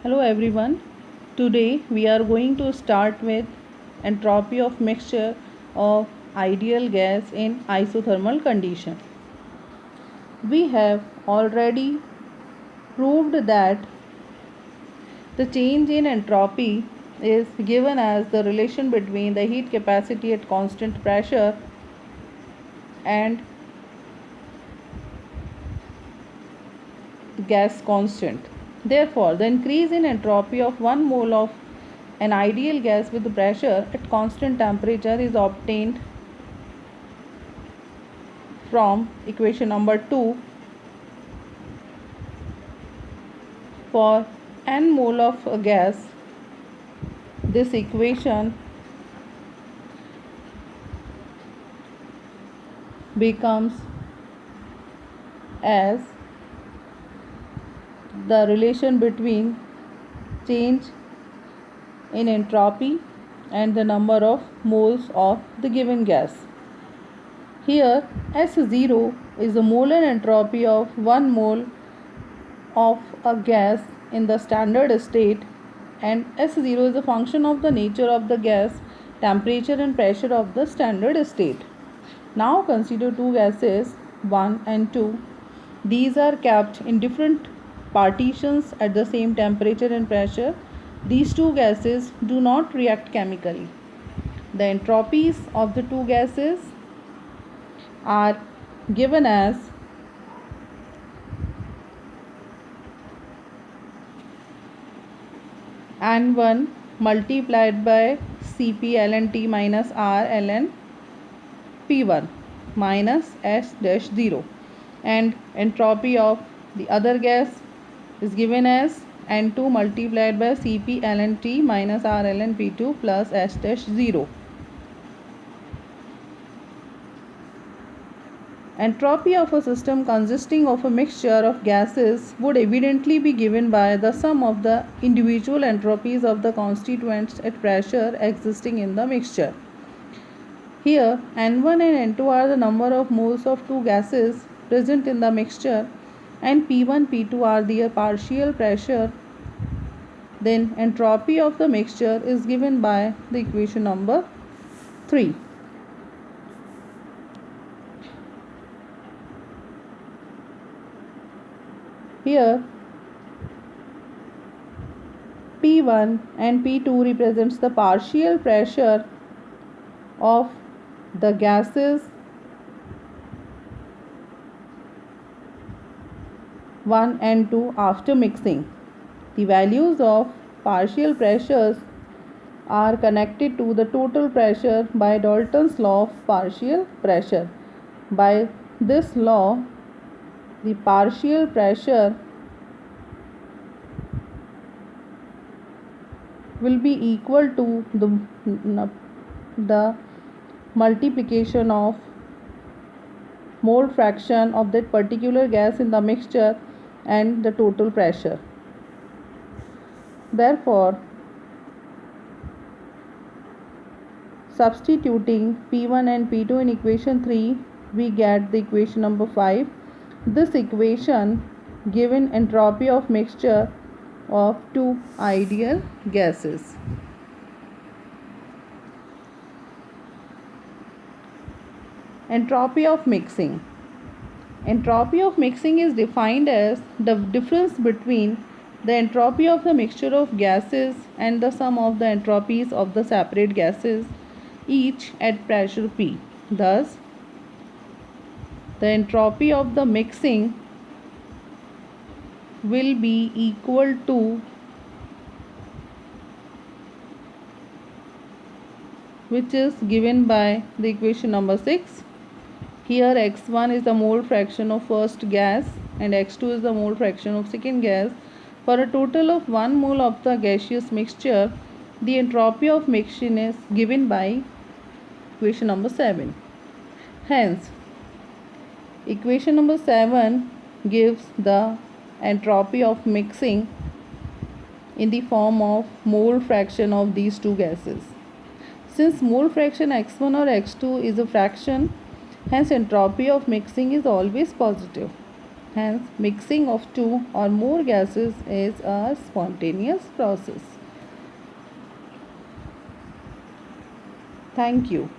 Hello everyone. Today we are going to start with entropy of mixture of ideal gas in isothermal condition. We have already proved that the change in entropy is given as the relation between the heat capacity at constant pressure and the gas constant. Therefore, the increase in entropy of 1 mole of an ideal gas with pressure at constant temperature is obtained from equation number 2. For n mole of a gas, this equation becomes as the relation between change in entropy and the number of moles of the given gas. Here S0 is the molar entropy of 1 mole of a gas in the standard state, and S0 is a function of the nature of the gas, temperature and pressure of the standard state. Now consider two gases 1 and 2. These are kept in different partitions at the same temperature and pressure. These two gases do not react chemically. The entropies of the two gases are given as N1 multiplied by Cp ln T minus R ln P1 minus S dash 0, and entropy of the other gas is given as N2 multiplied by Cp ln T minus R ln P2 plus S dash 0. Entropy of a system consisting of a mixture of gases would evidently be given by the sum of the individual entropies of the constituents at pressure existing in the mixture. Here N1 and N2 are the number of moles of two gases present in the mixture, and P1, P2 are their partial pressure. Then entropy of the mixture is given by the equation number 3. Here P1 and P2 represents the partial pressure of the gases 1 and 2 after mixing. The values of partial pressures are connected to the total pressure by Dalton's law of partial pressure. By this law, the partial pressure will be equal to the multiplication of mole fraction of that particular gas in the mixture and the total pressure. Therefore, substituting P1 and P2 in equation 3, we get the equation number 5. This equation given entropy of mixture of two ideal gases. Entropy of mixing. Entropy of mixing is defined as the difference between the entropy of the mixture of gases and the sum of the entropies of the separate gases, each at pressure P. Thus, the entropy of the mixing will be equal to, which is given by the equation number 6. Here x1 is the mole fraction of first gas and x2 is the mole fraction of second gas. For a total of 1 mole of the gaseous mixture, the entropy of mixing is given by equation number 7. Hence, equation number 7 gives the entropy of mixing in the form of mole fraction of these two gases. Since mole fraction x1 or x2 is a fraction, hence entropy of mixing is always positive. Hence, mixing of two or more gases is a spontaneous process. Thank you.